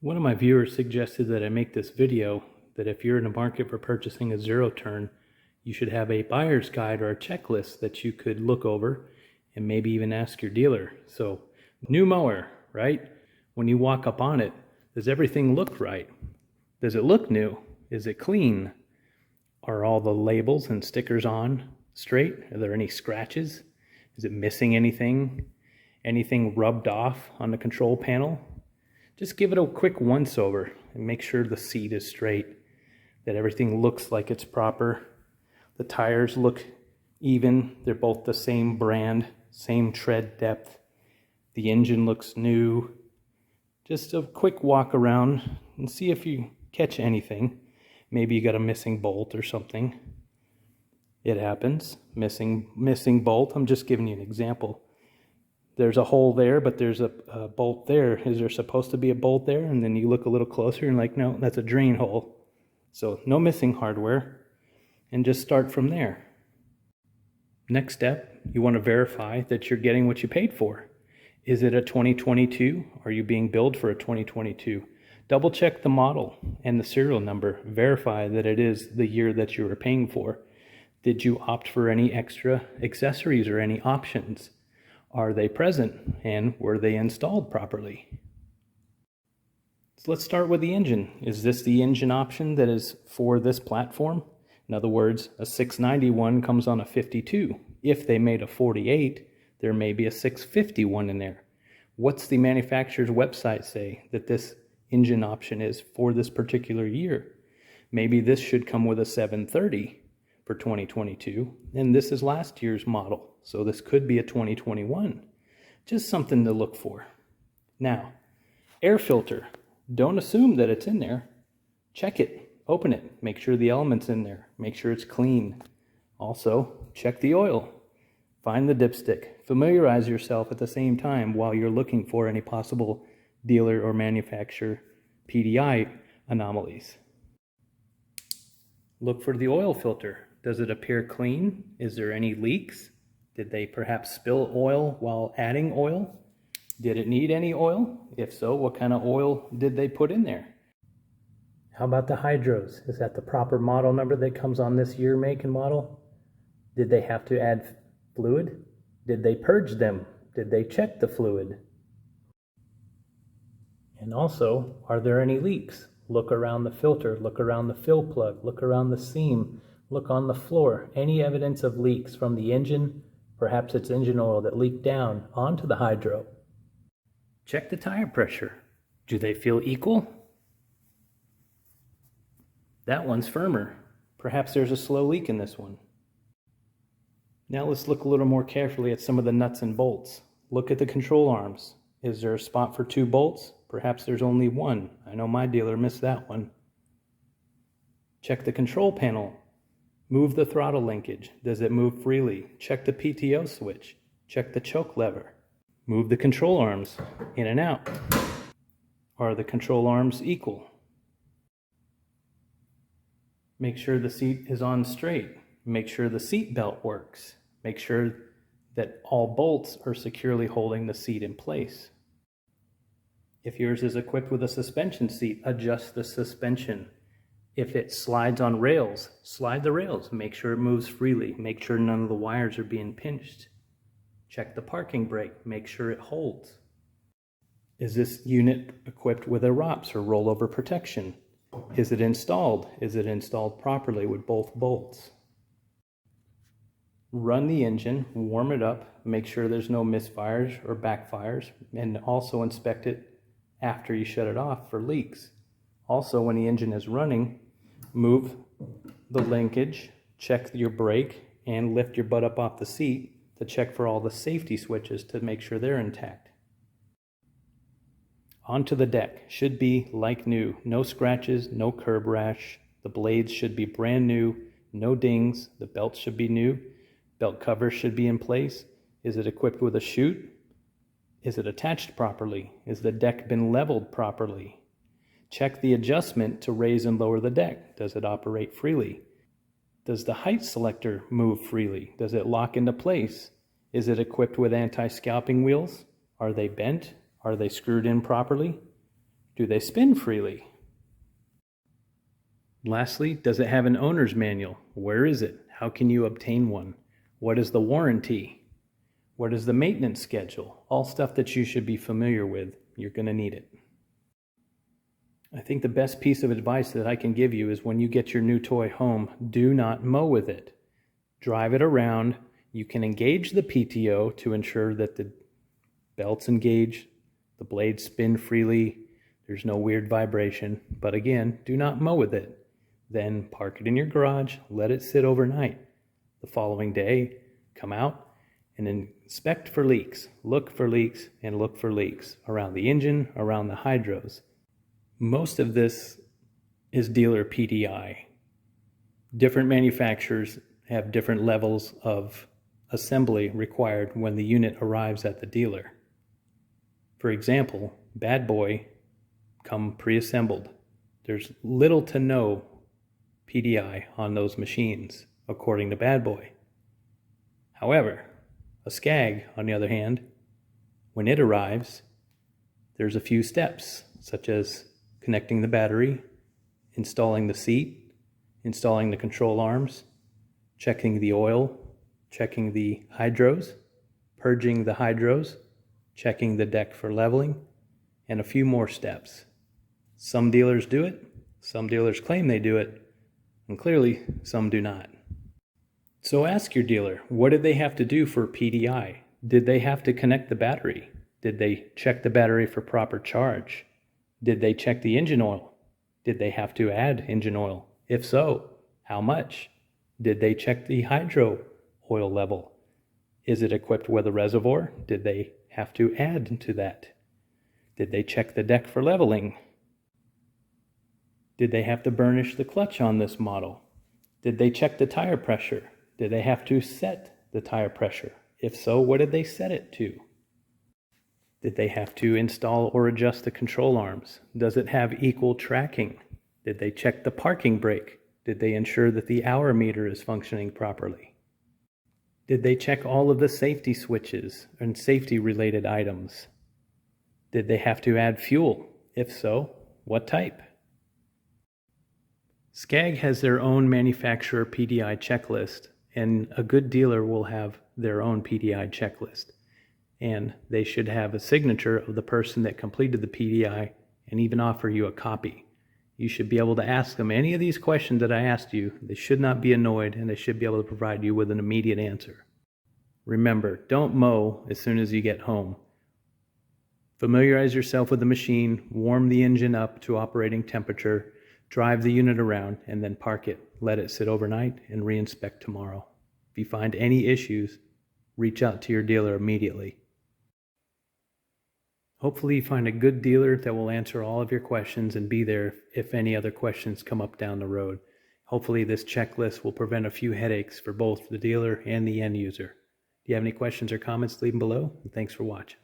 One of my viewers suggested that I make this video that if you're in the market for purchasing a zero turn, you should have a buyer's guide or a checklist that you could look over and maybe even ask your dealer. So, new mower, right? When you walk up on it, does everything look right? Does it look new? Is it clean? Are all the labels and stickers on straight? Are there any scratches? Is it missing anything? Anything rubbed off on the control panel? Just give it a quick once over and make sure the seat is straight, that everything looks like it's proper. The tires look even. They're both the same brand, same tread depth. The engine looks new. Just a quick walk around and see if you catch anything. Maybe you got a missing bolt or something. It happens. Missing bolt. I'm just giving you an example. There's a hole there, but there's a bolt there. Is there supposed to be a bolt there? And then you look a little closer and like, no, that's a drain hole. So no missing hardware, and just start from there. Next step, you want to verify that you're getting what you paid for. Is it a 2022? Are you being billed for a 2022? Double check the model and the serial number. Verify that it is the year that you were paying for. Did you opt for any extra accessories or any options? Are they present, and were they installed properly? So let's start with the engine. Is this the engine option that is for this platform? In other words, a 691 comes on a 52. If they made a 48, there may be a 651 in there. What's the manufacturer's website say that this engine option is for this particular year? Maybe this should come with a 730 for 2022, and this is last year's model, so this could be a 2021. Just something to look for. Now, air filter. Don't assume that it's in there. Check it, open it, make sure the element's in there, make sure it's clean. Also, check the oil. Find the dipstick. Familiarize yourself at the same time while you're looking for any possible dealer or manufacturer PDI anomalies. Look for the oil filter. Does it appear clean? Is there any leaks? Did they perhaps spill oil while adding oil? Did it need any oil? If so, what kind of oil did they put in there? How about the hydros? Is that the proper model number that comes on this year, make, and model? Did they have to add fluid? Did they purge them? Did they check the fluid? And also, are there any leaks? Look around the filter, look around the fill plug, look around the seam, look on the floor. Any evidence of leaks from the engine? Perhaps it's engine oil that leaked down onto the hydro. Check the tire pressure. Do they feel equal? That one's firmer. Perhaps there's a slow leak in this one. Now let's look a little more carefully at some of the nuts and bolts. Look at the control arms. Is there a spot for 2 bolts? Perhaps there's only one. I know my dealer missed that one. Check the control panel. Move the throttle linkage. Does it move freely? Check the PTO switch. Check the choke lever. Move the control arms in and out. Are the control arms equal? Make sure the seat is on straight. Make sure the seat belt works. Make sure that all bolts are securely holding the seat in place. If yours is equipped with a suspension seat, adjust the suspension. If it slides on rails, slide the rails. Make sure it moves freely. Make sure none of the wires are being pinched. Check the parking brake. Make sure it holds. Is this unit equipped with a ROPS or rollover protection? Is it installed? Is it installed properly with both bolts? Run the engine, warm it up, make sure there's no misfires or backfires, and also inspect it after you shut it off for leaks. Also, when the engine is running, move the linkage, check your brake, and lift your butt up off the seat to check for all the safety switches to make sure they're intact. Onto the deck. Should be like new. No scratches, no curb rash. The blades should be brand new, no dings. The belt should be new. Belt cover should be in place. Is it equipped with a chute? Is it attached properly? Is the deck been leveled properly? Check the adjustment to raise and lower the deck. Does it operate freely? Does the height selector move freely? Does it lock into place? Is it equipped with anti-scalping wheels? Are they bent? Are they screwed in properly? Do they spin freely? Lastly, does it have an owner's manual? Where is it? How can you obtain one? What is the warranty? What is the maintenance schedule? All stuff that you should be familiar with. You're going to need it. I think the best piece of advice that I can give you is when you get your new toy home, do not mow with it. Drive it around. You can engage the PTO to ensure that the belts engage, the blades spin freely, there's no weird vibration. But again, do not mow with it. Then park it in your garage, let it sit overnight. The following day, come out and inspect for leaks. Look for leaks and look for leaks around the engine, around the hydros. Most of this is dealer PDI. Different manufacturers have different levels of assembly required when the unit arrives at the dealer. For example, Bad Boy come pre-assembled. There's little to no PDI on those machines, according to Bad Boy. However, a scag, on the other hand, when it arrives, there's a few steps, such as connecting the battery, installing the seat, installing the control arms, checking the oil, checking the hydros, purging the hydros, checking the deck for leveling, and a few more steps. Some dealers do it, some dealers claim they do it, and clearly some do not. So ask your dealer, what did they have to do for PDI? Did they have to connect the battery? Did they check the battery for proper charge? Did they check the engine oil? Did they have to add engine oil? If so, how much? Did they check the hydro oil level? Is it equipped with a reservoir? Did they have to add to that? Did they check the deck for leveling? Did they have to burnish the clutch on this model? Did they check the tire pressure? Did they have to set the tire pressure? If so, what did they set it to? Did they have to install or adjust the control arms? Does it have equal tracking? Did they check the parking brake? Did they ensure that the hour meter is functioning properly? Did they check all of the safety switches and safety related items? Did they have to add fuel? If so, what type? Scag has their own manufacturer PDI checklist, and a good dealer will have their own PDI checklist. And they should have a signature of the person that completed the PDI and even offer you a copy. You should be able to ask them any of these questions that I asked you. They should not be annoyed, and they should be able to provide you with an immediate answer. Remember, don't mow as soon as you get home. Familiarize yourself with the machine, warm the engine up to operating temperature, drive the unit around, and then park it. Let it sit overnight and re-inspect tomorrow. If you find any issues, reach out to your dealer immediately. Hopefully you find a good dealer that will answer all of your questions and be there if any other questions come up down the road. Hopefully this checklist will prevent a few headaches for both the dealer and the end user. If you have any questions or comments, leave them below. And thanks for watching.